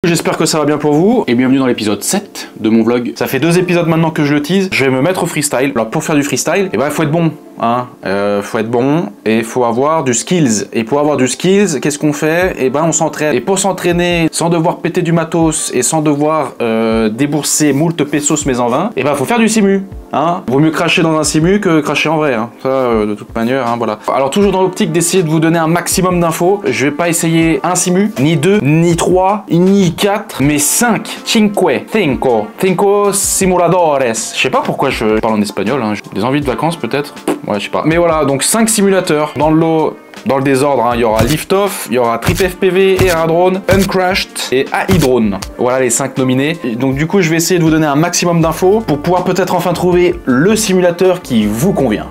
J'espère que ça va bien pour vous et bienvenue dans l'épisode 7 de mon vlog. Ça fait 2 épisodes maintenant que je le tease, je vais me mettre au freestyle. Alors pour faire du freestyle, il faut être bon, hein. Faut être bon et il faut avoir du skills. Et pour avoir du skills, qu'est-ce qu'on fait? On s'entraîne. Et pour s'entraîner sans devoir péter du matos et sans devoir débourser moult pesos mais en vain, faut faire du simu. Hein, vaut mieux cracher dans un simu que cracher en vrai, hein. Ça de toute manière, hein, voilà. Alors toujours dans l'optique d'essayer de vous donner un maximum d'infos, je vais pas essayer un simu, ni 2, ni 3, ni 4, mais 5, cinco simuladores. Je sais pas pourquoi je parle en espagnol, hein. J'ai des envies de vacances peut-être, ouais je sais pas. Mais voilà, donc 5 simulateurs dans le lot. Dans le désordre, hein, il y aura Lift-Off, il y aura Trip FPV, Aeradrone, Uncrashed et AI-Drone. Voilà les 5 nominés. Et donc du coup, je vais essayer de vous donner un maximum d'infos pour pouvoir peut-être enfin trouver le simulateur qui vous convient.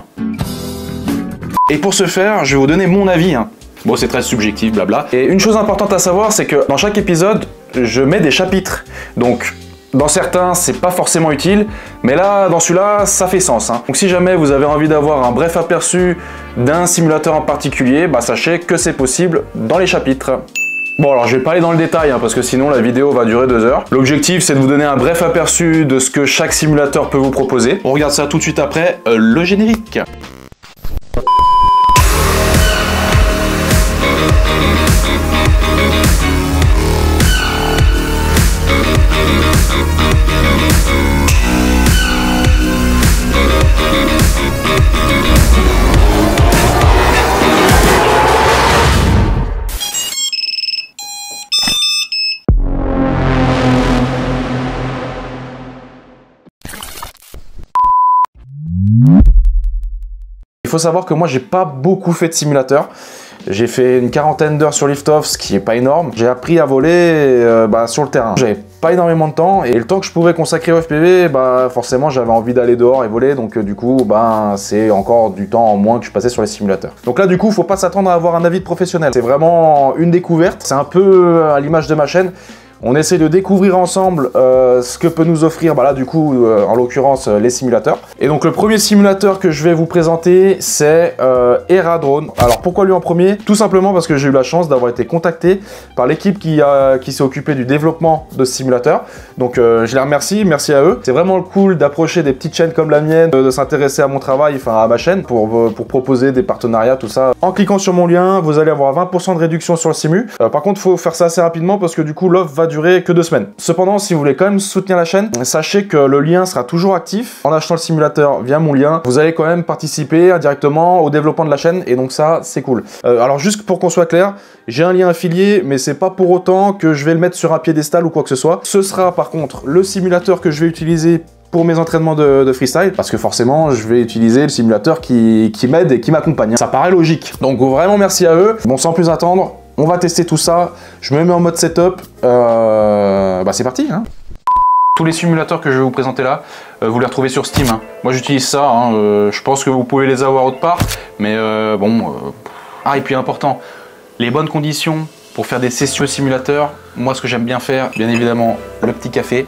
Et pour ce faire, je vais vous donner mon avis, hein. Bon, c'est très subjectif, blabla. Et une chose importante à savoir, c'est que dans chaque épisode, je mets des chapitres. Donc, dans certains, c'est pas forcément utile, mais là, dans celui-là, ça fait sens, hein. Donc si jamais vous avez envie d'avoir un bref aperçu d'un simulateur en particulier, sachez que c'est possible dans les chapitres. Bon alors je vais pas aller dans le détail, hein, parce que sinon la vidéo va durer 2 heures. L'objectif c'est de vous donner un bref aperçu de ce que chaque simulateur peut vous proposer. On regarde ça tout de suite après le générique. Il faut savoir que moi j'ai pas beaucoup fait de simulateur. J'ai fait une 40aine d'heures sur Lift-Off, ce qui est pas énorme. J'ai appris à voler sur le terrain. J'avais pas énormément de temps et le temps que je pouvais consacrer au FPV, forcément j'avais envie d'aller dehors et voler, donc du coup c'est encore du temps en moins que je passais sur les simulateurs. Donc là du coup faut pas s'attendre à avoir un avis de professionnel. C'est vraiment une découverte, c'est un peu à l'image de ma chaîne. On essaie de découvrir ensemble ce que peut nous offrir, là du coup, en l'occurrence, les simulateurs. Et donc le premier simulateur que je vais vous présenter, c'est Aeradrone. Alors pourquoi lui en premier? Tout simplement parce que j'ai eu la chance d'avoir été contacté par l'équipe qui s'est occupée du développement de ce simulateur. Donc je les remercie, merci à eux. C'est vraiment cool d'approcher des petites chaînes comme la mienne, de s'intéresser à mon travail, à ma chaîne, pour proposer des partenariats, tout ça. En cliquant sur mon lien, vous allez avoir 20% de réduction sur le simu. Par contre, il faut faire ça assez rapidement parce que du coup, l'offre va durer que 2 semaines. Cependant, si vous voulez quand même soutenir la chaîne, sachez que le lien sera toujours actif. En achetant le simulateur via mon lien, vous allez quand même participer indirectement au développement de la chaîne et donc ça, c'est cool. Alors juste pour qu'on soit clair, j'ai un lien affilié, mais c'est pas pour autant que je vais le mettre sur un piédestal ou quoi que ce soit. Ce sera par contre le simulateur que je vais utiliser pour mes entraînements de freestyle, parce que forcément je vais utiliser le simulateur qui m'aide et qui m'accompagne. Ça paraît logique. Donc vraiment merci à eux. Bon, sans plus attendre, on va tester tout ça. Je me mets en mode setup. C'est parti, hein. Tous les simulateurs que je vais vous présenter là, vous les retrouvez sur Steam, hein. Moi j'utilise ça, hein. Je pense que vous pouvez les avoir autre part, mais et puis important, les bonnes conditions pour faire des sessions de simulateur. Moi ce que j'aime bien faire, bien évidemment, le petit café.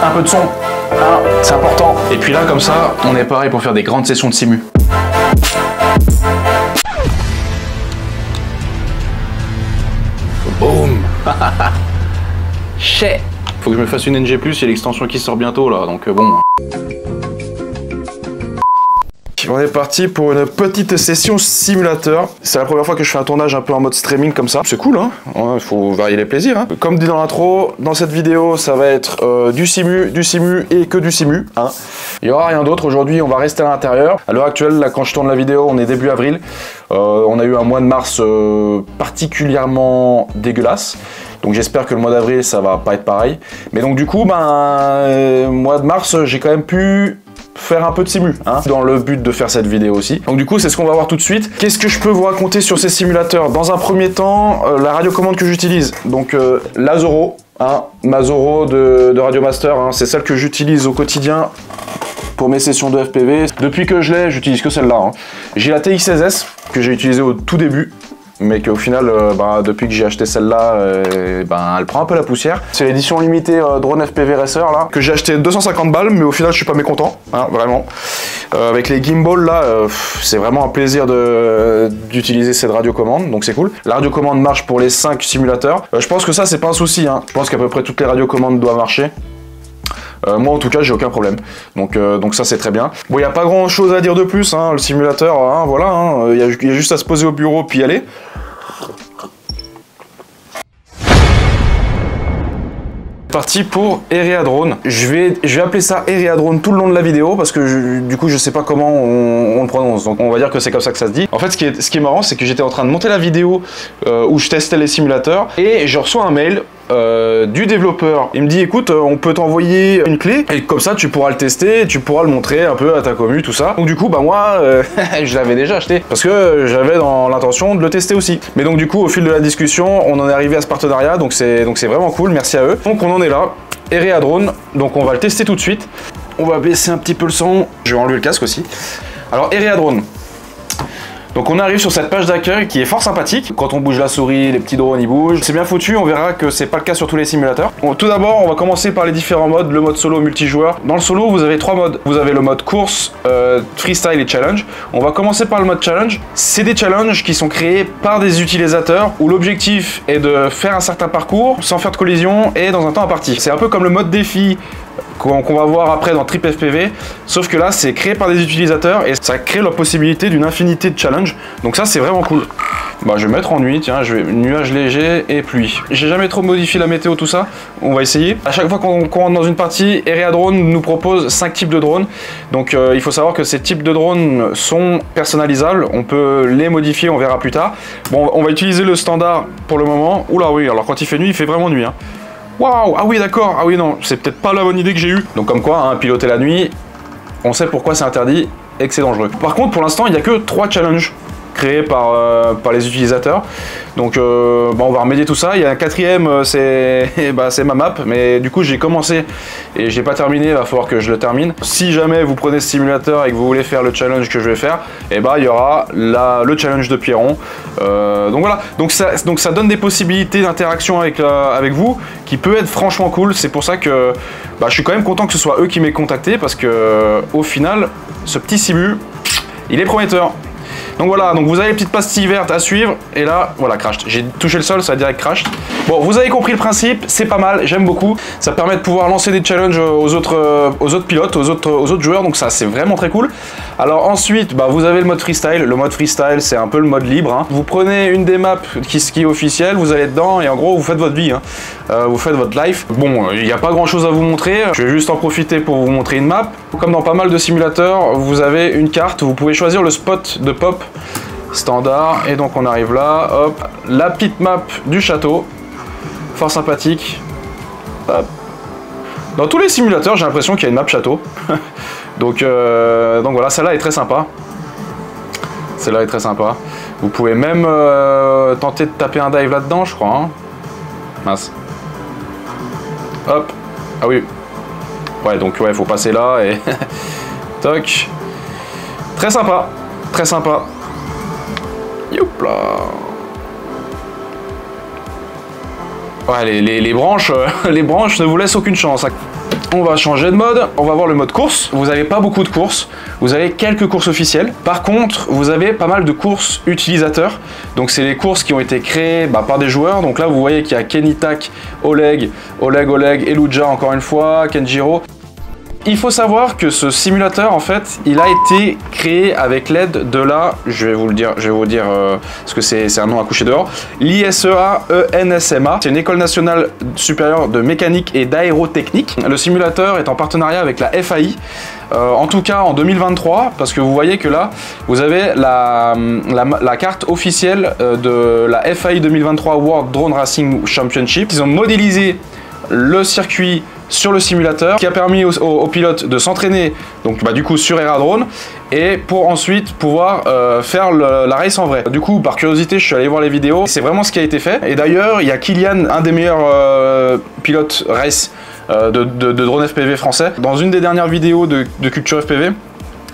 Un peu de son, hein, c'est important. Et puis là comme ça, on est pareil pour faire des grandes sessions de simu. Boum. Chais. Faut que je me fasse une NG+, il y a l'extension qui sort bientôt là, donc bon. On est parti pour une petite session simulateur. C'est la première fois que je fais un tournage un peu en mode streaming comme ça. C'est cool, hein. Il faut varier les plaisirs, hein. Comme dit dans l'intro, dans cette vidéo, ça va être du simu et que du simu, hein. Il n'y aura rien d'autre. Aujourd'hui, on va rester à l'intérieur. À l'heure actuelle, là, quand je tourne la vidéo, on est début avril. On a eu un mois de mars particulièrement dégueulasse. Donc j'espère que le mois d'avril, ça va pas être pareil. Mais donc du coup, mois de mars, j'ai quand même pu faire un peu de simu, hein, dans le but de faire cette vidéo aussi. Donc du coup, c'est ce qu'on va voir tout de suite. Qu'est-ce que je peux vous raconter sur ces simulateurs? Dans un premier temps, la radiocommande que j'utilise, donc la Zoro, hein, ma Zoro de Radiomaster, hein, c'est celle que j'utilise au quotidien pour mes sessions de FPV. Depuis que je l'ai, j'utilise que celle-là, hein. J'ai la TX16S que j'ai utilisée au tout début. mais qu'au final, depuis que j'ai acheté celle-là, elle prend un peu la poussière. C'est l'édition limitée Drone FPV Racer là, que j'ai acheté 250 balles, mais au final je suis pas mécontent, hein, vraiment. Avec les gimbals là, c'est vraiment un plaisir d'utiliser cette radiocommande, donc c'est cool. La radiocommande marche pour les 5 simulateurs. Je pense que ça c'est pas un souci, hein. Je pense qu'à peu près toutes les radiocommandes doivent marcher. Moi en tout cas j'ai aucun problème, donc ça c'est très bien. Bon, il n'y a pas grand chose à dire de plus, hein, le simulateur, hein, voilà, hein, y a juste à se poser au bureau puis y aller. Parti pour Erea Drone. Je vais appeler ça Erea Drone tout le long de la vidéo parce que du coup je sais pas comment on le prononce, donc on va dire que c'est comme ça que ça se dit. En fait ce qui est marrant, c'est que j'étais en train de monter la vidéo où je testais les simulateurs et je reçois un mail du développeur. Il me dit écoute, on peut t'envoyer une clé et comme ça tu pourras le tester, tu pourras le montrer un peu à ta commu, tout ça. Donc du coup moi je l'avais déjà acheté parce que j'avais dans l'intention de le tester aussi. Mais donc du coup au fil de la discussion on en est arrivé à ce partenariat, donc c'est vraiment cool, merci à eux. Donc on en est là, Erea Drone, donc on va le tester tout de suite. On va baisser un petit peu le son, je vais enlever le casque aussi. Alors Erea Drone. Donc on arrive sur cette page d'accueil qui est fort sympathique. Quand on bouge la souris, les petits drones ils bougent. C'est bien foutu, on verra que c'est pas le cas sur tous les simulateurs. Bon, tout d'abord, on va commencer par les différents modes. Le mode solo, multijoueur. Dans le solo, vous avez 3 modes. Vous avez le mode course, freestyle et challenge. On va commencer par le mode challenge. C'est des challenges qui sont créés par des utilisateurs où l'objectif est de faire un certain parcours sans faire de collision et dans un temps imparti. C'est un peu comme le mode défi qu'on va voir après dans Trip FPV, sauf que là c'est créé par des utilisateurs et ça crée la possibilité d'une infinité de challenges, donc ça c'est vraiment cool. Bah, je vais mettre en nuit, tiens, je vais nuage léger et pluie. J'ai jamais trop modifié la météo, tout ça, on va essayer. À chaque fois qu'on rentre dans une partie, Erea Drone nous propose 5 types de drones, donc il faut savoir que ces types de drones sont personnalisables, on peut les modifier, on verra plus tard. Bon, on va utiliser le standard pour le moment. Oula oui, alors quand il fait nuit, il fait vraiment nuit, hein. Waouh, ah oui d'accord, ah oui non, c'est peut-être pas la bonne idée que j'ai eue. Donc comme quoi, hein, piloter la nuit, on sait pourquoi c'est interdit et que c'est dangereux. Par contre, pour l'instant, il n'y a que 3 challenges créés par les utilisateurs. Donc on va remédier tout ça. Il y a un 4ème, c'est ma map, mais du coup j'ai commencé et j'ai pas terminé, il va falloir que je le termine. Si jamais vous prenez ce simulateur et que vous voulez faire le challenge que je vais faire, et il y aura le challenge de Pierron. Donc voilà, donc ça donne des possibilités d'interaction avec vous qui peut être franchement cool. C'est pour ça que je suis quand même content que ce soit eux qui m'aient contacté parce que au final, ce petit simu, il est prometteur. Donc voilà, donc vous avez les petites pastilles vertes à suivre, et là, voilà, crash. J'ai touché le sol, ça a direct crash. Bon, vous avez compris le principe, c'est pas mal, j'aime beaucoup. Ça permet de pouvoir lancer des challenges aux autres pilotes, aux autres joueurs, donc ça, c'est vraiment très cool. Alors ensuite, vous avez le mode freestyle. Le mode freestyle, c'est un peu le mode libre, hein. Vous prenez une des maps qui est officielle, vous allez dedans, et en gros, vous faites votre vie, hein. Vous faites votre life. Bon, il n'y a pas grand chose à vous montrer, je vais juste en profiter pour vous montrer une map. Comme dans pas mal de simulateurs, vous avez une carte, vous pouvez choisir le spot de pop standard, et donc on arrive là, hop, la petite map du château, fort sympathique, hop. Dans tous les simulateurs, j'ai l'impression qu'il y a une map château, donc voilà, celle-là est très sympa, celle-là est très sympa, vous pouvez même tenter de taper un dive là-dedans, je crois, hein. Mince, hop, ah oui, ouais, donc ouais, faut passer là, et toc, très sympa, très sympa. Youp là. Ouais, les branches, les branches ne vous laissent aucune chance. On va changer de mode, on va voir le mode course. Vous n'avez pas beaucoup de courses, vous avez quelques courses officielles. Par contre, vous avez pas mal de courses utilisateurs. Donc c'est les courses qui ont été créées par des joueurs. Donc là, vous voyez qu'il y a Kenitak, Oleg, Eluja encore une fois, Kenjiro. Il faut savoir que ce simulateur, en fait, il a été créé avec l'aide de je vais vous dire, parce que c'est un nom à coucher dehors, l'ISEA-ENSMA. C'est une école nationale supérieure de mécanique et d'aérotechnique. Le simulateur est en partenariat avec la FAI, en tout cas en 2023, parce que vous voyez que là, vous avez la carte officielle de la FAI 2023 World Drone Racing Championship. Ils ont modélisé le circuit sur le simulateur, qui a permis aux pilotes de s'entraîner donc du coup sur Erea Drone et pour ensuite pouvoir faire la race en vrai. Du coup, par curiosité, je suis allé voir les vidéos, c'est vraiment ce qui a été fait. Et d'ailleurs, il y a Kylian, un des meilleurs pilotes race de drone FPV français. Dans une des dernières vidéos de Culture FPV,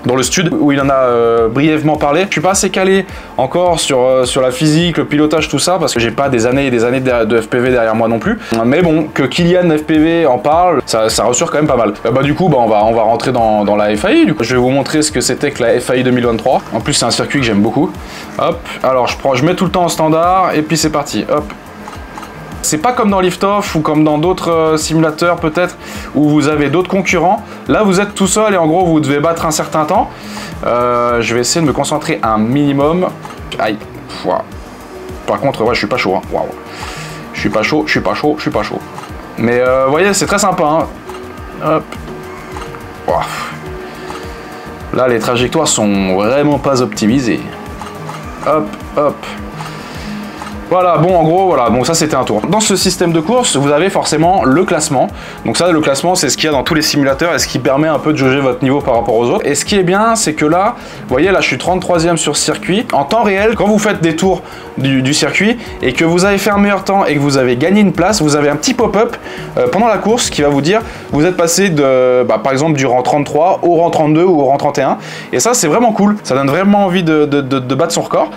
dans le stud où il en a brièvement parlé. Je suis pas assez calé encore sur la physique, le pilotage, tout ça, parce que j'ai pas des années et des années de FPV derrière moi non plus. Mais bon, que Kylian FPV en parle, ça rassure quand même pas mal. Du coup, on va rentrer dans la FAI. Du coup, je vais vous montrer ce que c'était que la FAI 2023. En plus, c'est un circuit que j'aime beaucoup. Hop, alors je mets tout le temps en standard et puis c'est parti. Hop. C'est pas comme dans Liftoff ou comme dans d'autres simulateurs peut-être où vous avez d'autres concurrents. Là vous êtes tout seul et en gros vous devez battre un certain temps. Je vais essayer de me concentrer un minimum. Aïe. Wow. Par contre ouais, je suis pas chaud. Hein. Wow. Je suis pas chaud, je suis pas chaud, je suis pas chaud. Mais vous voyez c'est très sympa. Hein. Hop. Wow. Là les trajectoires sont vraiment pas optimisées. Hop, hop. Voilà, bon en gros, voilà, donc ça c'était un tour. Dans ce système de course, vous avez forcément le classement. Donc ça, le classement, c'est ce qu'il y a dans tous les simulateurs et ce qui permet un peu de jauger votre niveau par rapport aux autres. Et ce qui est bien, c'est que là, vous voyez, là je suis 33e sur circuit. En temps réel, quand vous faites des tours du circuit et que vous avez fait un meilleur temps et que vous avez gagné une place, vous avez un petit pop-up pendant la course qui va vous dire, vous êtes passé de, par exemple, du rang 33 au rang 32 ou au rang 31. Et ça, c'est vraiment cool. Ça donne vraiment envie de battre son record.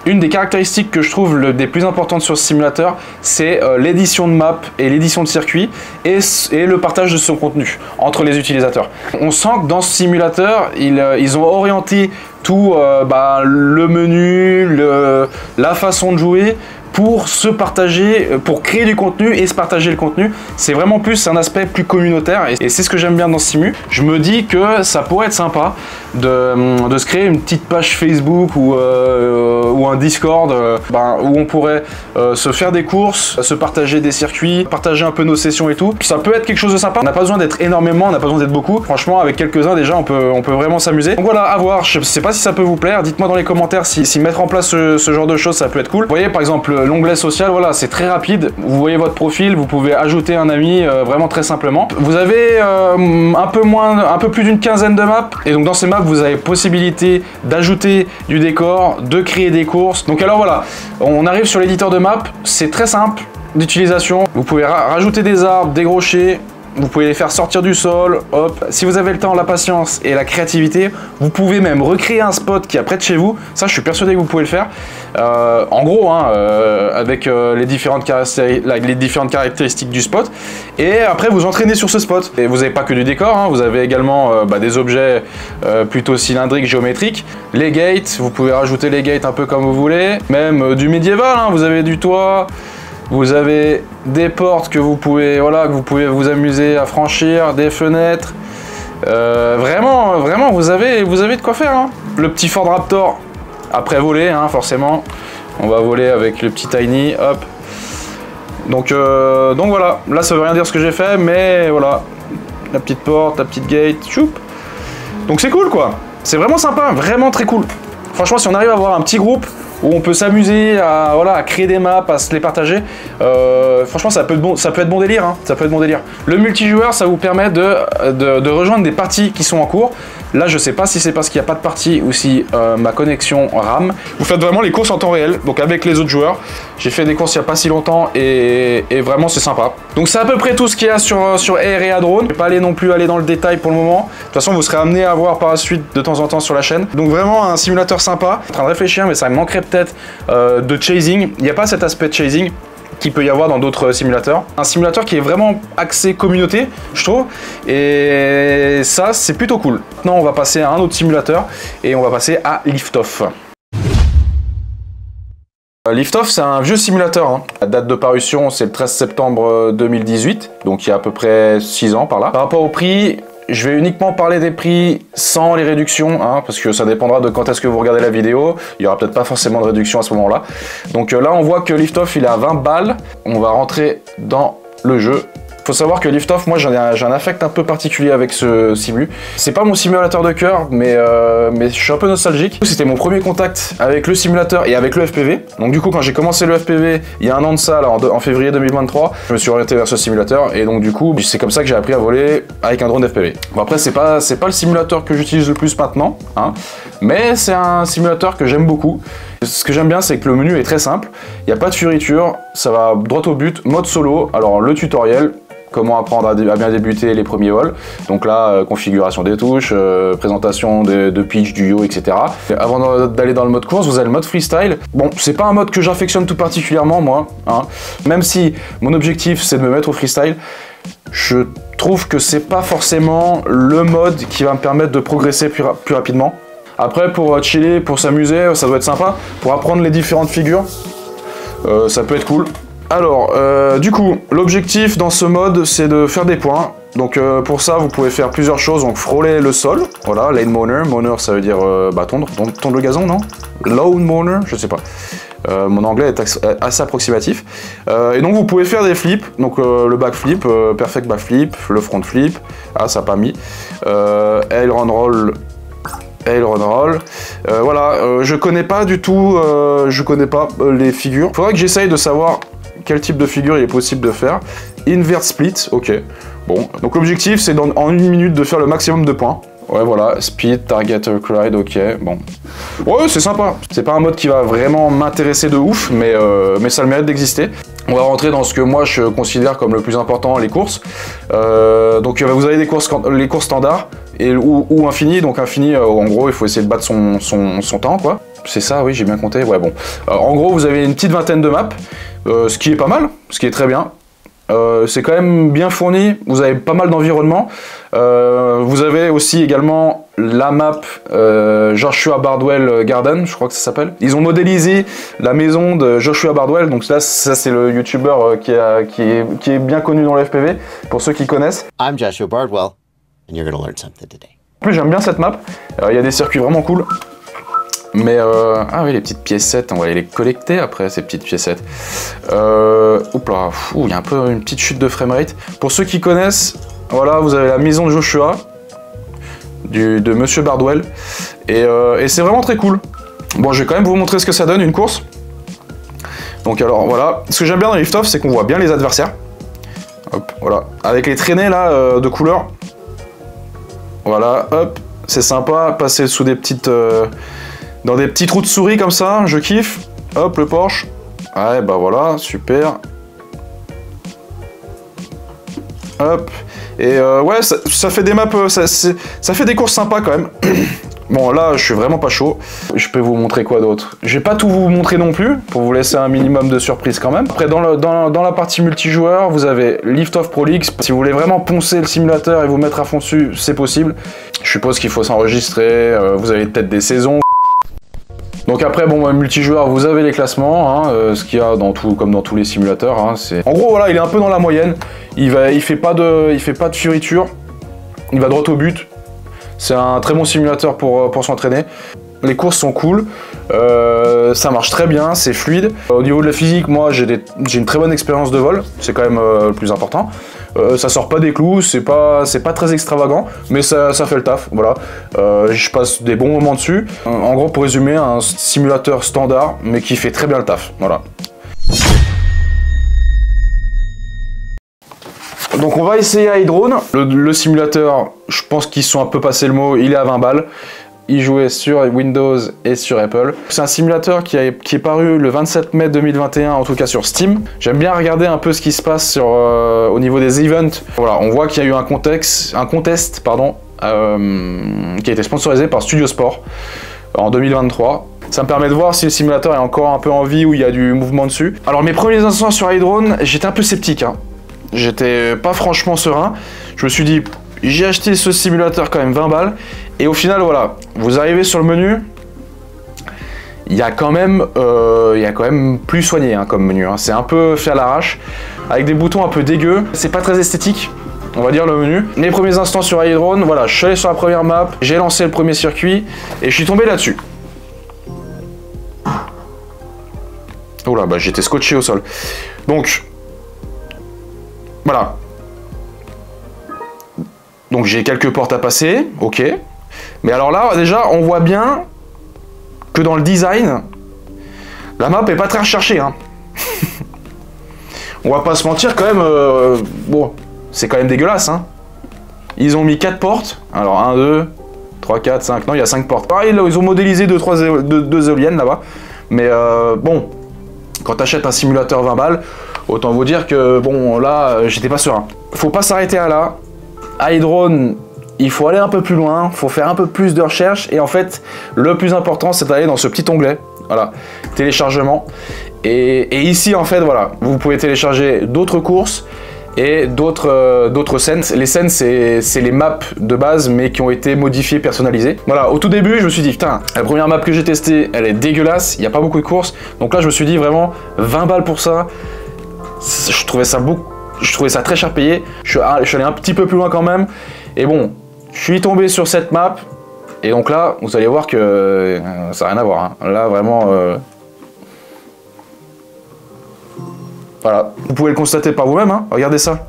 Une des caractéristiques que je trouve des plus importantes sur ce simulateur, c'est l'édition de map et l'édition de circuit et le partage de son contenu entre les utilisateurs. On sent que dans ce simulateur, ils ont orienté tout le menu, la façon de jouer pour se partager, pour créer du contenu et se partager le contenu. C'est vraiment plus un aspect plus communautaire et c'est ce que j'aime bien dans ce simu. Je me dis que ça pourrait être sympa de se créer une petite page Facebook ou un Discord où on pourrait se faire des courses, se partager des circuits, partager un peu nos sessions et tout. Ça peut être quelque chose de sympa. On n'a pas besoin d'être énormément, on n'a pas besoin d'être beaucoup. Franchement, avec quelques-uns déjà, on peut vraiment s'amuser. Donc voilà, à voir. Je sais pas si ça peut vous plaire. Dites-moi dans les commentaires si mettre en place ce genre de choses, ça peut être cool. Vous voyez, par exemple, l'onglet social, voilà, c'est très rapide. Vous voyez votre profil, vous pouvez ajouter un ami vraiment très simplement. Vous avez un peu plus d'une quinzaine de maps. Et donc dans ces maps, vous avez possibilité d'ajouter du décor, de créer des courses. Donc alors voilà, on arrive sur l'éditeur de map. C'est très simple d'utilisation. Vous pouvez rajouter des arbres, des rochers. Vous pouvez les faire sortir du sol, hop. Si vous avez le temps, la patience et la créativité, vous pouvez même recréer un spot qui est près de chez vous. Ça, je suis persuadé que vous pouvez le faire. En gros, avec les différentes caractéristiques du spot. Et après, vous entraînez sur ce spot. Et vous n'avez pas que du décor, hein, vous avez également des objets plutôt cylindriques, géométriques. Les gates, vous pouvez rajouter les gates un peu comme vous voulez. Même du médiéval, hein, vous avez du toit. Vous avez des portes que vous pouvez vous amuser à franchir, des fenêtres. Vraiment, vous avez de quoi faire. Hein. Le petit Ford Raptor, après voler, hein, forcément. On va voler avec le petit Tiny, hop. Donc voilà, là ça veut rien dire ce que j'ai fait, mais voilà. La petite porte, la petite gate, choup. Donc c'est cool quoi. C'est vraiment sympa, vraiment très cool. Franchement, si on arrive à avoir un petit groupe où on peut s'amuser à créer des maps, à se les partager. Franchement, ça peut être bon délire. Hein, ça peut être bon délire. Le multijoueur, ça vous permet de rejoindre des parties qui sont en cours. Là, je sais pas si c'est parce qu'il n'y a pas de partie ou si ma connexion rame. Vous faites vraiment les courses en temps réel, donc avec les autres joueurs. J'ai fait des courses il n'y a pas si longtemps et vraiment c'est sympa. Donc c'est à peu près tout ce qu'il y a sur Air et Drone. Je vais pas aller non plus aller dans le détail pour le moment. De toute façon, vous serez amené à voir par la suite de temps en temps sur la chaîne. Donc vraiment un simulateur sympa. Je suis en train de réfléchir, mais ça me manquerait peut-être de chasing. Il n'y a pas cet aspect de chasing qu'il peut y avoir dans d'autres simulateurs. Un simulateur qui est vraiment axé communauté, je trouve, et ça, c'est plutôt cool. Maintenant, on va passer à un autre simulateur, et on va passer à Liftoff. Liftoff, c'est un vieux simulateur. Hein. La date de parution, c'est le 13 septembre 2018, donc il y a à peu près 6 ans par là. Par rapport au prix, je vais uniquement parler des prix sans les réductions, hein, parce que ça dépendra de quand est-ce que vous regardez la vidéo. Il n'y aura peut-être pas forcément de réduction à ce moment-là. Donc là, on voit que Liftoff, il est à 20 balles. On va rentrer dans le jeu. Faut savoir que Liftoff, moi j'ai un affect un peu particulier avec ce simu. C'est pas mon simulateur de cœur, mais je suis un peu nostalgique. C'était mon premier contact avec le simulateur et avec le FPV. Donc du coup, quand j'ai commencé le FPV, il y a un an de ça, là, en février 2023, je me suis orienté vers ce simulateur et donc du coup, c'est comme ça que j'ai appris à voler avec un drone FPV. Bon après, c'est pas le simulateur que j'utilise le plus maintenant, hein, mais c'est un simulateur que j'aime beaucoup. Ce que j'aime bien, c'est que le menu est très simple, il n'y a pas de fioriture, ça va droit au but, mode solo. Alors le tutoriel, comment apprendre à bien débuter les premiers vols. Donc là, configuration des touches, présentation de pitch, du yaw, etc. Et avant d'aller dans le mode course, vous avez le mode freestyle. Bon, c'est pas un mode que j'affectionne tout particulièrement, moi, hein. Même si mon objectif, c'est de me mettre au freestyle, je trouve que c'est pas forcément le mode qui va me permettre de progresser plus rapidement. Après, pour chiller, pour s'amuser, ça doit être sympa. Pour apprendre les différentes figures, ça peut être cool. Alors, du coup, l'objectif dans ce mode, c'est de faire des points. Donc pour ça, vous pouvez faire plusieurs choses. Donc frôler le sol, voilà, lane mower. Mower, ça veut dire tondre le gazon, non? Lawn mower, je sais pas. Mon anglais est assez approximatif. Et donc vous pouvez faire des flips. Donc le backflip, perfect backflip, le front flip. Ah, ça n'a pas mis. Aileron roll. Aileron roll. Voilà, je connais pas du tout, je connais pas les figures. Faudrait que j'essaye de savoir quel type de figure il est possible de faire. Invert split, ok. Bon, donc l'objectif c'est en 1 minute de faire le maximum de points. Ouais, voilà, speed, target, ride, ok, bon. Ouais, c'est sympa. C'est pas un mode qui va vraiment m'intéresser de ouf, mais ça a le mérite d'exister. On va rentrer dans ce que moi je considère comme le plus important, les courses. Donc vous avez les courses standards ou infini. Donc infini, en gros, il faut essayer de battre son temps, quoi. C'est ça, oui, j'ai bien compté. Ouais, bon. En gros, vous avez une petite vingtaine de maps, ce qui est pas mal, ce qui est très bien. C'est quand même bien fourni, vous avez pas mal d'environnements. Vous avez aussi également la map Joshua Bardwell Garden, je crois que ça s'appelle. Ils ont modélisé la maison de Joshua Bardwell, donc là, ça c'est le youtubeur qui est bien connu dans le FPV, pour ceux qui connaissent. I'm Joshua Bardwell, and you're gonna learn something today. En plus, j'aime bien cette map, il y a des circuits vraiment cool. Mais ah oui, les petites piécettes, on va aller les collecter après, ces petites piécettes. Oups là, il y a un peu une petite chute de framerate. Pour ceux qui connaissent, voilà, vous avez la maison de Joshua, de Monsieur Bardwell, et c'est vraiment très cool. Bon, je vais quand même vous montrer ce que ça donne, une course. Donc alors, voilà, ce que j'aime bien dans Lift Off, c'est qu'on voit bien les adversaires. Hop, voilà, avec les traînées là, de couleurs. Voilà, hop, c'est sympa, passer sous des petites... dans des petits trous de souris comme ça, je kiffe. Hop, le Porsche. Ouais, bah voilà, super. Hop. Et ouais, ça fait des maps, ça fait des courses sympas quand même. Bon, là, je suis vraiment pas chaud. Je peux vous montrer quoi d'autre? Je vais pas tout vous montrer non plus, pour vous laisser un minimum de surprise quand même. Après, dans la partie multijoueur, vous avez Lift Off Pro League. Si vous voulez vraiment poncer le simulateur et vous mettre à fond dessus, c'est possible. Je suppose qu'il faut s'enregistrer, vous avez peut-être des saisons. Donc après, bon, multijoueur, vous avez les classements, hein, ce qu'il y a comme dans tous les simulateurs. Hein, en gros, voilà, il est un peu dans la moyenne. Il fait pas de fioriture. Il va droit au but. C'est un très bon simulateur pour s'entraîner. Les courses sont cool. Ça marche très bien, c'est fluide. Au niveau de la physique, moi, j'ai une très bonne expérience de vol. C'est quand même le plus important. Ça sort pas des clous, c'est pas très extravagant, mais ça fait le taf, voilà. Je passe des bons moments dessus. En gros, pour résumer, un simulateur standard, mais qui fait très bien le taf, voilà. Donc on va essayer iDrone. Le simulateur, je pense qu'ils sont un peu passés le mot, il est à 20 balles. Il jouait sur Windows et sur Apple. C'est un simulateur qui est paru le 27 mai 2021, en tout cas sur Steam. J'aime bien regarder un peu ce qui se passe au niveau des events. Voilà, on voit qu'il y a eu un contest, qui a été sponsorisé par Studio Sport en 2023. Ça me permet de voir si le simulateur est encore un peu en vie ou il y a du mouvement dessus. Alors mes premiers instants sur iDrone, j'étais un peu sceptique, hein. J'étais pas franchement serein. Je me suis dit, j'ai acheté ce simulateur quand même 20 balles. Et au final, voilà, vous arrivez sur le menu, il y a quand même plus soigné hein, comme menu. Hein. C'est un peu fait à l'arrache, avec des boutons un peu dégueux. C'est pas très esthétique, on va dire, le menu. Mes premiers instants sur iDrone, voilà, je suis allé sur la première map, j'ai lancé le premier circuit, et je suis tombé là-dessus. Oh là, bah j'étais scotché au sol. Donc, voilà. Donc j'ai quelques portes à passer, ok. Mais alors là, déjà, on voit bien que dans le design, la map est pas très recherchée. Hein. On va pas se mentir quand même, bon, c'est quand même dégueulasse. Hein. Ils ont mis 4 portes, alors 1, 2, 3, 4, 5, non, il y a 5 portes. Pareil, là, ils ont modélisé 2 éoliennes là-bas. Mais bon, quand tu achètes un simulateur 20 balles, Autant vous dire que, bon, là, j'étais pas serein. Faut pas s'arrêter à là. iDrone, il faut aller un peu plus loin, faut faire un peu plus de recherche. Et en fait, le plus important, c'est d'aller dans ce petit onglet. Voilà, téléchargement. Et ici, en fait, voilà, vous pouvez télécharger d'autres courses et d'autres scènes. Les scènes, c'est les maps de base, mais qui ont été modifiées, personnalisées. Voilà, au tout début, je me suis dit, putain, la première map que j'ai testée, elle est dégueulasse, il n'y a pas beaucoup de courses. Donc là, je me suis dit, vraiment, 20 balles pour ça, je trouvais ça très cher payé. Je suis allé un petit peu plus loin quand même. Et bon, je suis tombé sur cette map. Et donc là, vous allez voir que ça n'a rien à voir. Hein. Là, vraiment... Voilà, vous pouvez le constater par vous-même, hein. Regardez ça.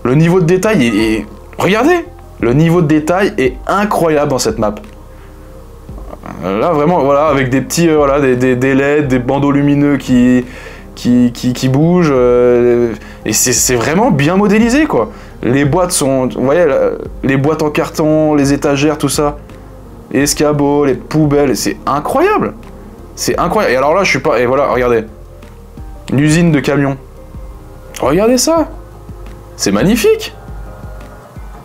Le niveau de détail est... Regardez! Le niveau de détail est incroyable dans cette map. Là, vraiment, voilà, avec des petits, voilà, des LED, des bandeaux lumineux qui bougent. Et c'est vraiment bien modélisé, quoi. Les boîtes sont... Vous voyez, les boîtes en carton, les étagères, tout ça. Les escabeaux, les poubelles, c'est incroyable. C'est incroyable. Et alors là, je suis pas... Et voilà, regardez. Une usine de camions. Regardez ça. C'est magnifique.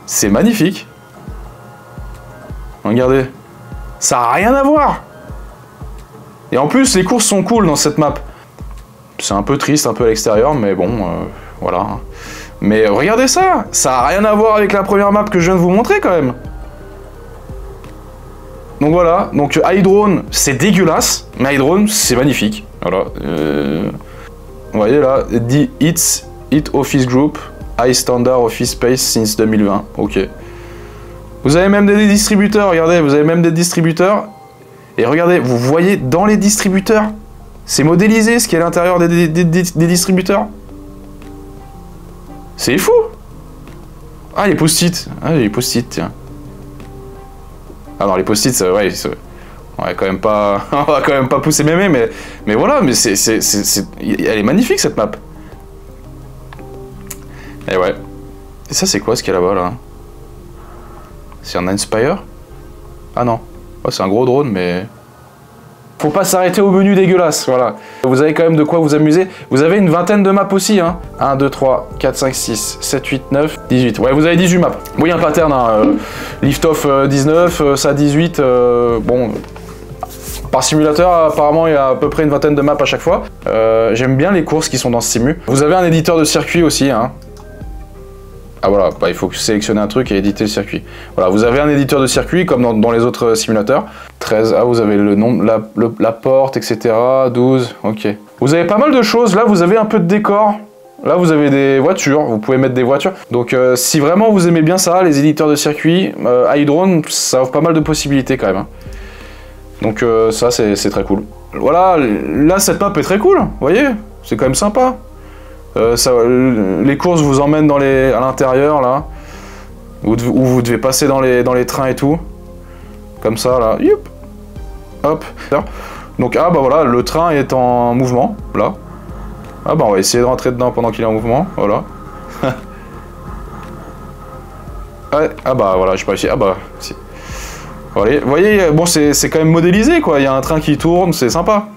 C'est magnifique. Regardez. Ça n'a rien à voir. Et en plus, les courses sont cool dans cette map. C'est un peu triste, un peu à l'extérieur, mais bon, voilà. Mais regardez ça. Ça n'a rien à voir avec la première map que je viens de vous montrer quand même. Donc voilà. Donc iDrone, c'est dégueulasse. Mais iDrone, c'est magnifique. Voilà. Vous voyez là, It Office Group, High Standard Office Space since 2020. Ok. Vous avez même des distributeurs, regardez, vous avez même des distributeurs. Et regardez, vous voyez dans les distributeurs, c'est modélisé ce qu'il y a à l'intérieur des distributeurs. C'est fou. Ah, les post-it. Ah, les post-it, tiens. Ah non, les post-it, ouais, on va quand même pas pousser mémé, mais voilà, mais elle est magnifique cette map. Et ouais. Et ça c'est quoi ce qu'il y a là-bas là? C'est un Inspire? Ah non. Oh, c'est un gros drone, mais... Faut pas s'arrêter au menu dégueulasse, voilà. Vous avez quand même de quoi vous amuser. Vous avez une vingtaine de maps aussi, hein. 1, 2, 3, 4, 5, 6, 7, 8, 9, 18. Ouais, vous avez 18 maps. Bon, il y a un pattern, hein. Lift-off 19, ça 18, bon... Par simulateur, apparemment, il y a à peu près une vingtaine de maps à chaque fois. J'aime bien les courses qui sont dans ce simu. Vous avez un éditeur de circuit aussi, hein. Ah voilà, bah, il faut sélectionner un truc et éditer le circuit. Voilà, vous avez un éditeur de circuit comme dans les autres simulateurs. 13, ah vous avez le nom, la porte, etc. 12, ok. Vous avez pas mal de choses, là vous avez un peu de décor. Là vous avez des voitures, vous pouvez mettre des voitures. Donc si vraiment vous aimez bien ça, les éditeurs de circuit, iDrone, ça offre pas mal de possibilités quand même. Hein. Donc ça c'est très cool. Voilà, là cette map est très cool, vous voyez, c'est quand même sympa. Les courses vous emmènent à l'intérieur là, où vous devez passer dans les trains et tout. Comme ça là, youp, hop. Donc ah bah voilà, le train est en mouvement, là. Ah bah on va essayer de rentrer dedans pendant qu'il est en mouvement, voilà. Ouais, ah bah voilà, j'ai pas réussi, ah bah si. Vous voyez, bon c'est quand même modélisé quoi, il y a un train qui tourne, c'est sympa.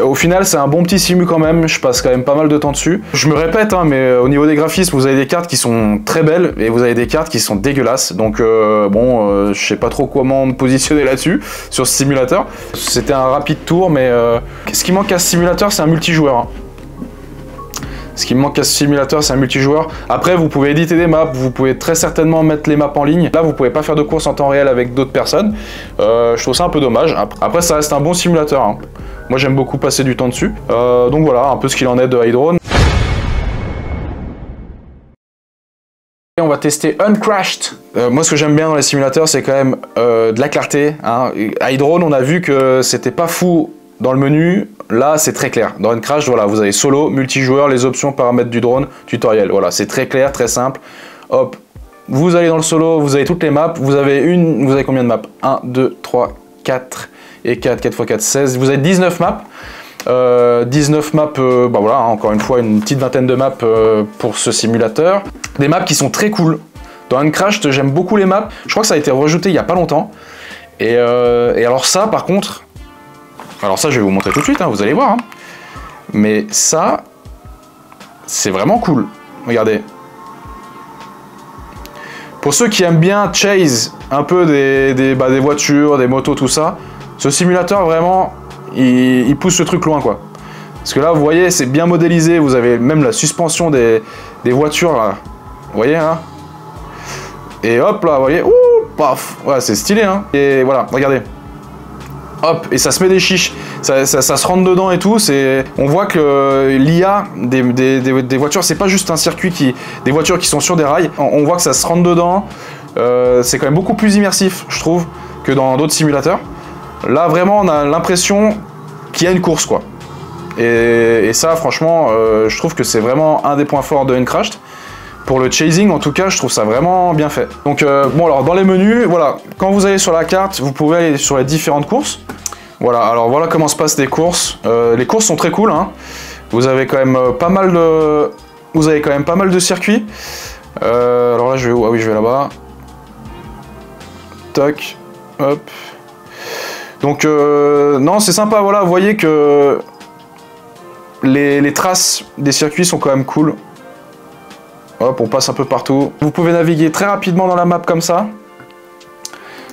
Au final, c'est un bon petit simu quand même, je passe quand même pas mal de temps dessus. Je me répète, hein, mais au niveau des graphismes, vous avez des cartes qui sont très belles et vous avez des cartes qui sont dégueulasses. Donc bon, je sais pas trop comment me positionner là-dessus, sur ce simulateur. C'était un rapide tour, mais ce qui manque à ce simulateur, c'est un multijoueur. Hein. Ce qui me manque à ce simulateur, c'est un multijoueur. Après, vous pouvez éditer des maps, vous pouvez très certainement mettre les maps en ligne. Là, vous pouvez pas faire de course en temps réel avec d'autres personnes. Je trouve ça un peu dommage. Après, ça reste un bon simulateur. Hein. Moi, j'aime beaucoup passer du temps dessus. Donc voilà, un peu ce qu'il en est de iDrone. Et on va tester Uncrashed. Moi, ce que j'aime bien dans les simulateurs, c'est quand même de la clarté. Hein. iDrone, on a vu que c'était pas fou dans le menu. Là, c'est très clair. Dans Uncrashed, voilà, vous avez solo, multijoueur, les options, paramètres du drone, tutoriel. Voilà, c'est très clair, très simple. Hop, vous allez dans le solo, vous avez toutes les maps. Vous avez combien de maps? 1, 2, 3, 4 et 4, 4 x 4, 16. Vous avez 19 maps. 19 maps, bah voilà, hein, encore une fois, une petite vingtaine de maps pour ce simulateur. Des maps qui sont très cool. Dans Uncrashed, j'aime beaucoup les maps. Je crois que ça a été rajouté il y a pas longtemps. Et alors ça, par contre... Alors ça, je vais vous montrer tout de suite, hein, vous allez voir. Hein. Mais ça, c'est vraiment cool. Regardez. Pour ceux qui aiment bien chase un peu des voitures, des motos, tout ça, ce simulateur vraiment, il pousse le truc loin quoi. Parce que là, vous voyez, c'est bien modélisé. Vous avez même la suspension des voitures là. Vous voyez hein. Et hop là, vous voyez, ouh, paf. Ouais, c'est stylé hein. Et voilà, regardez. Hop, et ça se met des chiches, ça se rentre dedans et tout. On voit que l'IA des voitures, c'est pas juste un circuit des voitures qui sont sur des rails. On voit que ça se rentre dedans. C'est quand même beaucoup plus immersif, je trouve, que dans d'autres simulateurs. Là, vraiment, on a l'impression qu'il y a une course, quoi. Et ça, franchement, je trouve que c'est vraiment un des points forts de Uncrashed. Pour le chasing, en tout cas, je trouve ça vraiment bien fait. Donc, bon, alors, dans les menus, voilà, quand vous allez sur la carte, vous pouvez aller sur les différentes courses. Voilà, alors voilà comment se passent les courses. Les courses sont très cool, hein. Vous avez quand même pas mal de circuits. Alors là, je vais où? Ah oui, je vais là-bas. Toc, hop. Donc, non, c'est sympa, voilà, vous voyez que les traces des circuits sont quand même cool. Hop, on passe un peu partout. Vous pouvez naviguer très rapidement dans la map comme ça.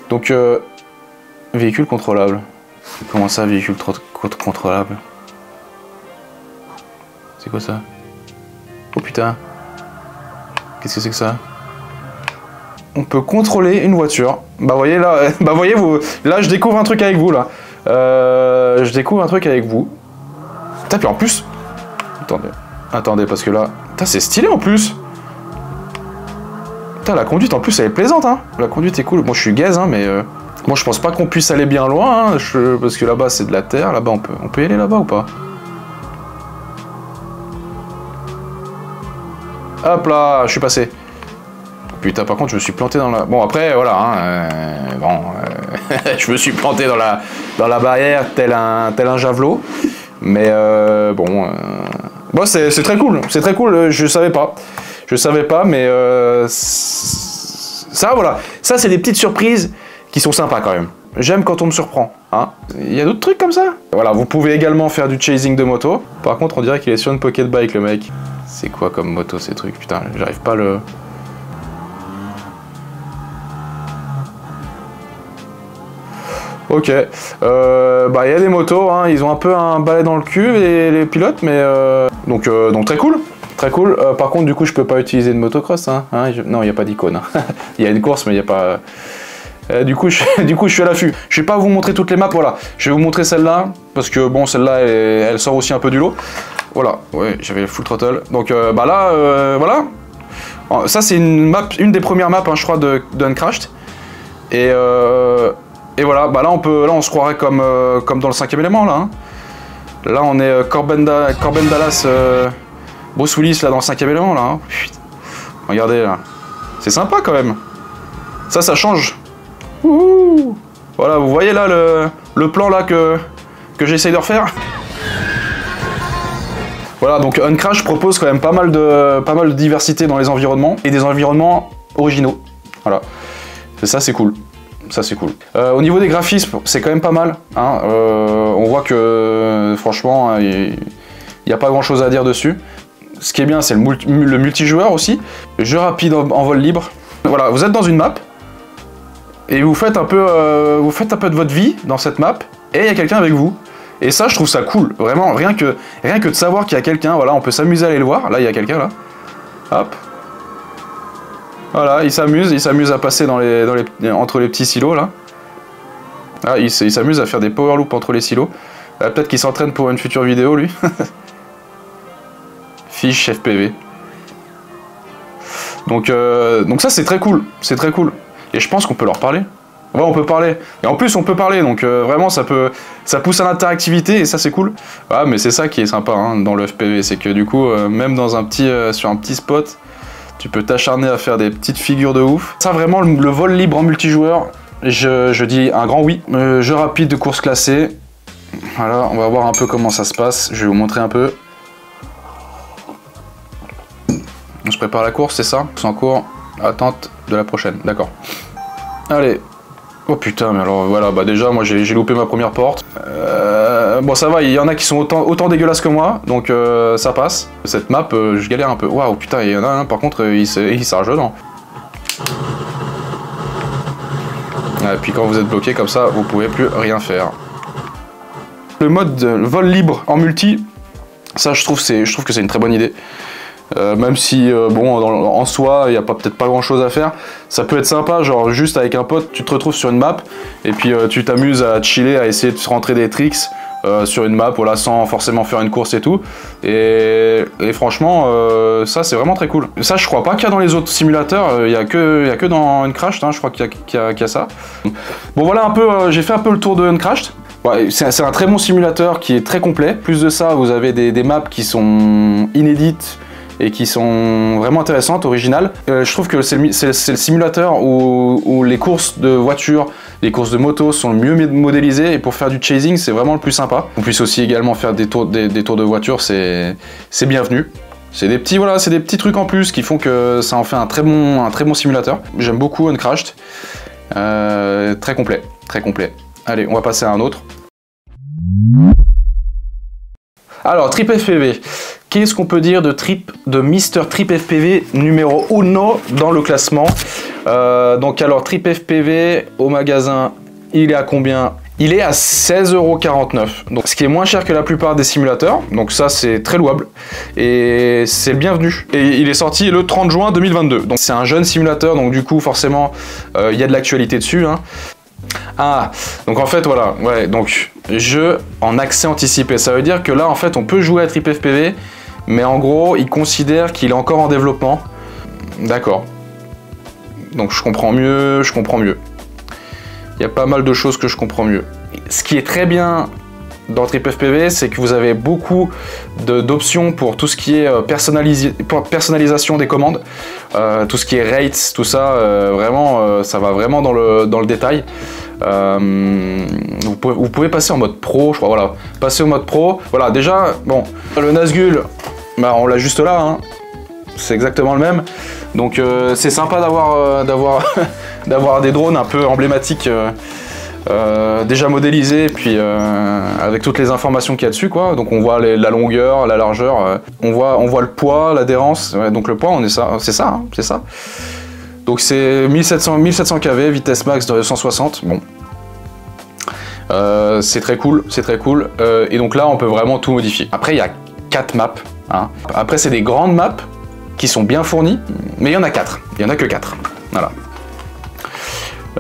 Donc, véhicule contrôlable. Comment ça, véhicule contrôlable? C'est quoi ça? Oh putain. Qu'est-ce que c'est que ça? On peut contrôler une voiture. Bah voyez là, bah voyez vous, là je découvre un truc avec vous là. Je découvre un truc avec vous. Putain, puis en plus, attendez parce que là, putain c'est stylé en plus. Putain, la conduite en plus elle est plaisante hein. La conduite est cool. Bon, je suis gaze hein, mais moi je pense pas qu'on puisse aller bien loin hein, parce que là-bas c'est de la terre. Là-bas on peut y aller là-bas ou pas? Hop là, je suis passé. Putain, par contre, je me suis planté dans la... Bon, après, voilà, hein, je me suis planté dans la barrière tel un javelot. Mais bon, c'est très cool, c'est très cool, je savais pas, mais ça, voilà, ça, c'est des petites surprises qui sont sympas quand même. J'aime quand on me surprend, hein. Il y a d'autres trucs comme ça. Voilà, vous pouvez également faire du chasing de moto. Par contre, on dirait qu'il est sur une pocket bike, le mec. C'est quoi comme moto, ces trucs? Putain, j'arrive pas à le... Ok, bah il y a des motos, hein, ils ont un peu un balai dans le cul les pilotes, mais donc très cool, très cool. Par contre du coup je peux pas utiliser de motocross, hein, non il n'y a pas d'icône, hein. Il y a une course mais il n'y a pas... du coup je suis à l'affût. Je vais pas vous montrer toutes les maps, voilà. Je vais vous montrer celle-là parce que bon celle-là elle sort aussi un peu du lot. Voilà, ouais j'avais full throttle. Donc bah là voilà. Ça c'est une des premières maps hein, je crois de Uncrashed. Et voilà, bah là on se croirait comme dans le 5e élément là. Hein. Là on est Corben Dallas, Bruce Willis là dans le 5e élément là. Hein. Regardez là, c'est sympa quand même. Ça change. Ouhou. Voilà, vous voyez là le plan là que j'essaye de refaire. Voilà, donc Uncrashed propose quand même pas mal de diversité dans les environnements et des environnements originaux. Voilà, ça c'est cool. Ça c'est cool. Au niveau des graphismes, c'est quand même pas mal. Hein. On voit que franchement, il n'y a pas grand chose à dire dessus. Ce qui est bien, c'est le multijoueur aussi. Jeu rapide en vol libre. Voilà, vous êtes dans une map et vous faites un peu de votre vie dans cette map et il y a quelqu'un avec vous. Et ça, je trouve ça cool. Vraiment, rien que de savoir qu'il y a quelqu'un. Voilà, on peut s'amuser à aller le voir. Là, il y a quelqu'un là. Hop. Voilà, il s'amuse à passer entre les petits silos là. Ah, il s'amuse à faire des power loops entre les silos. Peut-être qu'il s'entraîne pour une future vidéo lui. Fiche FPV. Donc ça c'est très cool, Et je pense qu'on peut leur parler. Ouais, on peut parler. Et en plus on peut parler, donc vraiment ça pousse à l'interactivité et ça c'est cool. Ah, mais c'est ça qui est sympa hein, dans le FPV, c'est que du coup même sur un petit spot. Tu peux t'acharner à faire des petites figures de ouf. Ça vraiment, le vol libre en multijoueur, je dis un grand oui. Jeu rapide de course classée. Voilà, on va voir un peu comment ça se passe. Je vais vous montrer un peu. On se prépare à la course, c'est ça? C'est en cours. Attente de la prochaine, d'accord. Allez. Oh putain, mais alors voilà, bah déjà, moi j'ai loupé ma première porte. Bon ça va, il y en a qui sont autant dégueulasses que moi, donc ça passe. Cette map, je galère un peu. Waouh, putain, il y en a un, par contre, il s'arrache dedans. Et puis quand vous êtes bloqué comme ça, vous pouvez plus rien faire. Le mode vol libre en multi, ça je trouve que c'est une très bonne idée. Même si, bon, en soi, il n'y a peut-être pas grand chose à faire. Ça peut être sympa, genre juste avec un pote, tu te retrouves sur une map, et puis tu t'amuses à chiller, à essayer de rentrer des tricks sur une map, voilà, sans forcément faire une course et tout. Et franchement, ça c'est vraiment très cool. Ça, je crois pas qu'il y a dans les autres simulateurs, il y a que dans Uncrashed, hein, je crois qu'il y a ça. Bon voilà un peu, j'ai fait un peu le tour de Uncrashed. Ouais, c'est un très bon simulateur qui est très complet. Plus de ça, vous avez des maps qui sont inédites et qui sont vraiment intéressantes, originales. Je trouve que c'est le simulateur où les courses de voitures, les courses de moto sont le mieux modélisées, et pour faire du chasing, c'est vraiment le plus sympa. On puisse aussi également faire des tours de voiture, c'est bienvenu. C'est des petits trucs en plus qui font que ça en fait un très bon simulateur. J'aime beaucoup Uncrashed. Très complet, très complet. Allez, on va passer à un autre. Alors, Trip FPV. Qu'est-ce qu'on peut dire de Mr Trip FPV numéro 1 dans le classement? Donc alors, Trip FPV au magasin, il est à combien? Il est à 16,49 €. Donc ce qui est moins cher que la plupart des simulateurs. Donc ça, c'est très louable. Et c'est le bienvenu. Et il est sorti le 30 juin 2022. Donc c'est un jeune simulateur, donc du coup, forcément, il y a de l'actualité dessus, hein. Ah, donc en fait voilà, ouais, donc jeu en accès anticipé, ça veut dire que là en fait on peut jouer à Trip FPV, mais en gros il considère qu'il est encore en développement. D'accord. Donc je comprends mieux. Il y a pas mal de choses que je comprends mieux. Ce qui est très bien dans Trip FPV, c'est que vous avez beaucoup d'options pour tout ce qui est personnalisation des commandes, tout ce qui est rates, tout ça, vraiment, ça va vraiment dans le détail. Vous pouvez passer en mode pro, je crois, voilà, passer au mode pro. Voilà, déjà, bon, le Nazgul, bah, on l'a juste là, hein. C'est exactement le même. Donc c'est sympa d'avoir des drones un peu emblématiques. Déjà modélisé, puis avec toutes les informations qu'il y a dessus, quoi. Donc on voit la longueur, la largeur, on voit le poids, l'adhérence. Ouais, donc le poids, c'est ça, hein, c'est ça. Donc c'est 1700 kV, vitesse max de 160. Bon, c'est très cool, c'est très cool. Et donc là, on peut vraiment tout modifier. Après, il y a 4 maps. Hein. Après, c'est des grandes maps qui sont bien fournies, mais il y en a 4. Il y en a que 4. Voilà.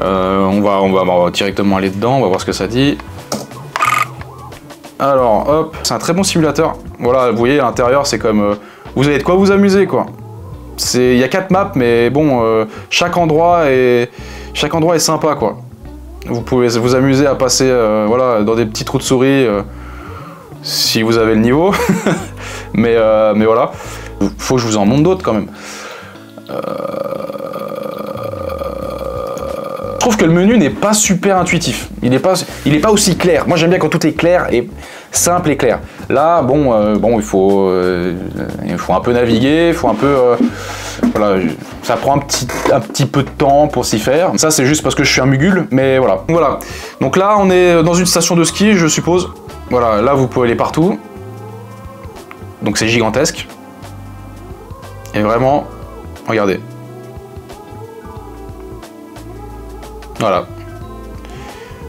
On va directement aller dedans, on va voir ce que ça dit. Alors, hop, c'est un très bon simulateur. Voilà, vous voyez, à l'intérieur, c'est comme... vous avez de quoi vous amuser, quoi. Il y a 4 maps, mais bon, chaque endroit est sympa, quoi. Vous pouvez vous amuser à passer voilà, dans des petits trous de souris, si vous avez le niveau. mais voilà, faut que je vous en montre d'autres, quand même. Je trouve que le menu n'est pas super intuitif. Il n'est pas aussi clair. Moi, j'aime bien quand tout est clair et simple et clair. Là, bon, il faut un peu naviguer, il faut un peu... voilà, ça prend un petit peu de temps pour s'y faire. Ça, c'est juste parce que je suis un mugule, mais voilà. Voilà. Donc là, on est dans une station de ski, je suppose. Voilà, là, vous pouvez aller partout. Donc c'est gigantesque. Et vraiment, regardez. Voilà.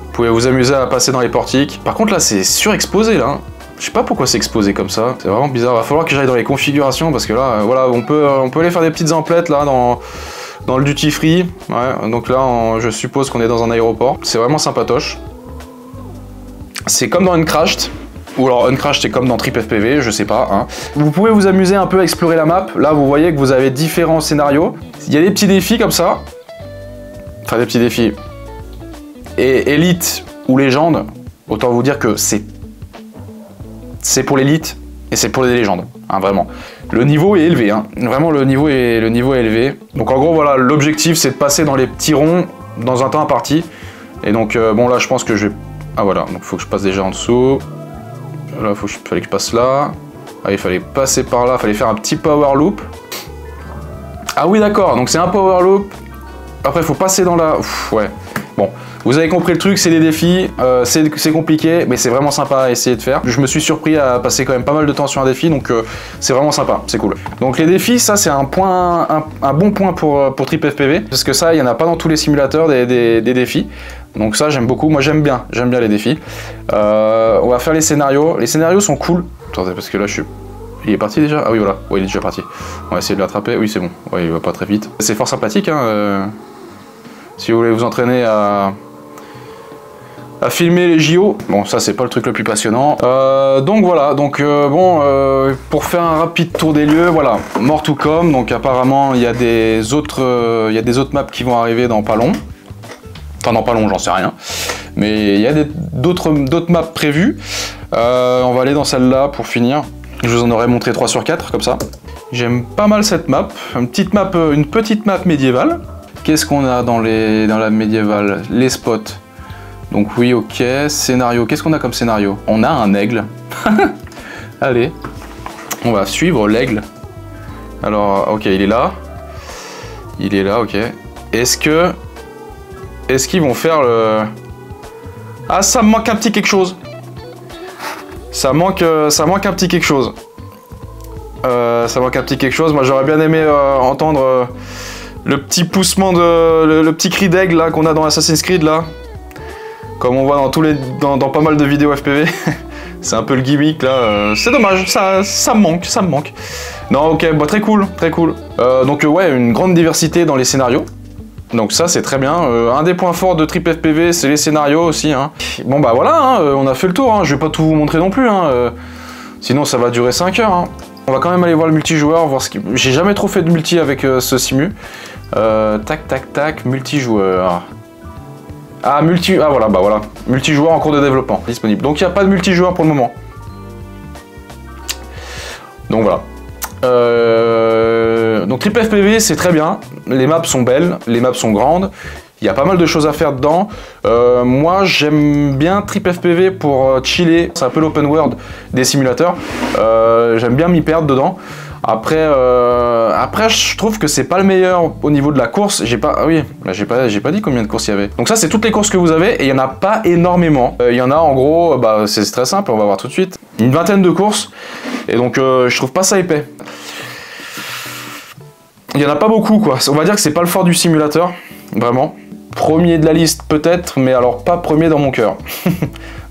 Vous pouvez vous amuser à passer dans les portiques. Par contre là c'est surexposé là. Je sais pas pourquoi c'est exposé comme ça. C'est vraiment bizarre. Il va falloir que j'aille dans les configurations parce que là, voilà, on peut aller faire des petites emplettes là dans le duty free. Ouais, donc là je suppose qu'on est dans un aéroport. C'est vraiment sympatoche. C'est comme dans Uncrashed. Ou alors Uncrashed c'est comme dans Trip FPV, je sais pas. Hein. Vous pouvez vous amuser un peu à explorer la map. Là vous voyez que vous avez différents scénarios. Il y a des petits défis comme ça. Enfin des petits défis. Et élite ou légende, autant vous dire que c'est pour l'élite et c'est pour les légendes, hein, vraiment. Le niveau est élevé, hein. Vraiment le niveau est élevé. Donc en gros voilà, l'objectif c'est de passer dans les petits ronds dans un temps imparti. Et donc bon là je pense que je vais... Ah voilà, donc il faut que je passe déjà en dessous. Là il fallait que je passe là. Ah, il fallait passer par là, il fallait faire un petit power loop. Ah oui d'accord, donc c'est un power loop. Après il faut passer dans la... Ouf, ouais. Bon, Vous avez compris le truc, c'est des défis, c'est compliqué, mais c'est vraiment sympa à essayer de faire. Je me suis surpris à passer quand même pas mal de temps sur un défi, donc c'est vraiment sympa, c'est cool. Donc les défis, ça c'est un bon point pour TripFPV, parce que ça, il n'y en a pas dans tous les simulateurs des défis. Donc ça, j'aime beaucoup, moi j'aime bien les défis. On va faire les scénarios sont cool. Attendez, parce que là je suis... Il est parti déjà? Ah oui, voilà, ouais, il est déjà parti. On va essayer de l'attraper, oui c'est bon, ouais, il va pas très vite. C'est fort sympathique, hein, si vous voulez vous entraîner à filmer les JO. Bon, ça c'est pas le truc le plus passionnant. Donc voilà, pour faire un rapide tour des lieux, voilà, More to Come. Donc apparemment il y a des autres maps qui vont arriver dans pas long. Enfin dans pas long, j'en sais rien. Mais il y a d'autres maps prévues. On va aller dans celle-là pour finir. Je vous en aurais montré 3 sur 4 comme ça. J'aime pas mal cette map. Une petite map médiévale. Qu'est-ce qu'on a dans la médiévale? Les spots. Donc oui, ok. Scénario. Qu'est-ce qu'on a comme scénario? On a un aigle. Allez. On va suivre l'aigle. Alors, ok, il est là. Il est là, ok. Est-ce qu'ils vont faire le... Ah, ça me manque un petit quelque chose. Ça manque un petit quelque chose. Moi, j'aurais bien aimé entendre le petit poussement le petit cri d'aigle là qu'on a dans Assassin's Creed là. Comme on voit dans pas mal de vidéos FPV. C'est un peu le gimmick là. C'est dommage, ça me manque. Non, ok, bah, très cool. Donc ouais, une grande diversité dans les scénarios. Donc ça c'est très bien. Un des points forts de TripFPV, c'est les scénarios aussi. Hein. Bon bah voilà, hein, on a fait le tour. Hein. Je vais pas tout vous montrer non plus. Hein. Sinon ça va durer 5 heures. Hein. On va quand même aller voir le multijoueur, voir ce qui... J'ai jamais trop fait de multi avec ce simu. Tac, multijoueur. Ah voilà. Multijoueur en cours de développement, disponible. Donc il n'y a pas de multijoueur pour le moment. Donc voilà. Donc TripFPV c'est très bien, les maps sont belles, les maps sont grandes, il y a pas mal de choses à faire dedans. Moi j'aime bien TripFPV pour chiller, c'est un peu l'open world des simulateurs, j'aime bien m'y perdre dedans. Après je trouve que c'est pas le meilleur au niveau de la course. J'ai pas dit combien de courses il y avait. Donc ça c'est toutes les courses que vous avez et il y en a pas énormément. Il y en a en gros, bah, c'est très simple, on va voir tout de suite. Une vingtaine de courses et donc je trouve pas ça épais. Il y en a pas beaucoup quoi. On va dire que c'est pas le fort du simulateur, vraiment. Premier de la liste peut-être, mais alors pas premier dans mon cœur.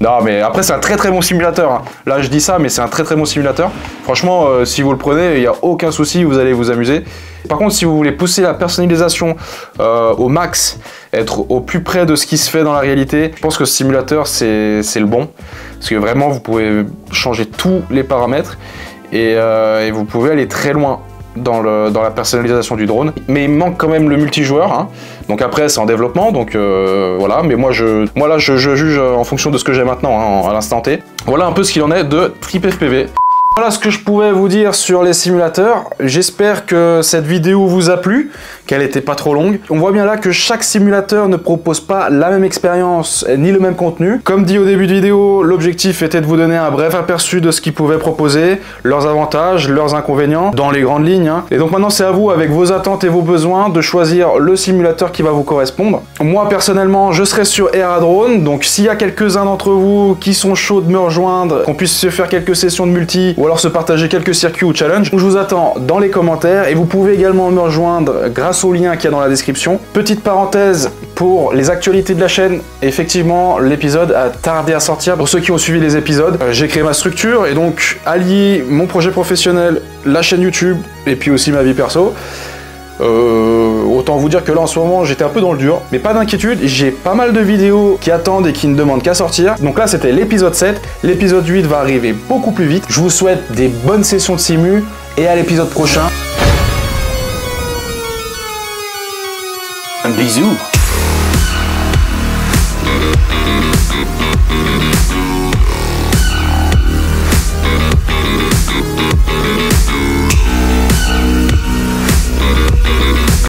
Non mais après c'est un très bon simulateur. Hein. Là je dis ça mais c'est un très bon simulateur. Franchement si vous le prenez il n'y a aucun souci, vous allez vous amuser. Par contre si vous voulez pousser la personnalisation au max, être au plus près de ce qui se fait dans la réalité, je pense que ce simulateur c'est le bon. Parce que vraiment vous pouvez changer tous les paramètres et vous pouvez aller très loin dans la personnalisation du drone, mais il manque quand même le multijoueur, hein. Donc après c'est en développement, donc voilà, mais moi là je juge en fonction de ce que j'ai maintenant, hein, à l'instant T. Voilà un peu ce qu'il en est de TripFPV. Voilà ce que je pouvais vous dire sur les simulateurs. J'espère que cette vidéo vous a plu, qu'elle n'était pas trop longue. On voit bien là que chaque simulateur ne propose pas la même expérience ni le même contenu. Comme dit au début de vidéo, l'objectif était de vous donner un bref aperçu de ce qu'ils pouvaient proposer, leurs avantages, leurs inconvénients, dans les grandes lignes. Hein. Et donc maintenant c'est à vous, avec vos attentes et vos besoins, de choisir le simulateur qui va vous correspondre. Moi personnellement, je serai sur Aeradrone, donc s'il y a quelques-uns d'entre vous qui sont chauds de me rejoindre, qu'on puisse se faire quelques sessions de multi, ou alors se partager quelques circuits ou challenges, je vous attends dans les commentaires et vous pouvez également me rejoindre grâce au lien qu'il y a dans la description. Petite parenthèse pour les actualités de la chaîne, effectivement l'épisode a tardé à sortir. Pour ceux qui ont suivi les épisodes, j'ai créé ma structure et donc allier mon projet professionnel, la chaîne YouTube et puis aussi ma vie perso. Autant vous dire que là en ce moment j'étais un peu dans le dur, mais pas d'inquiétude, j'ai pas mal de vidéos qui attendent et qui ne demandent qu'à sortir. Donc là c'était l'épisode 7, l'épisode 8 va arriver beaucoup plus vite. Je vous souhaite des bonnes sessions de simu et à l'épisode prochain. Bisous.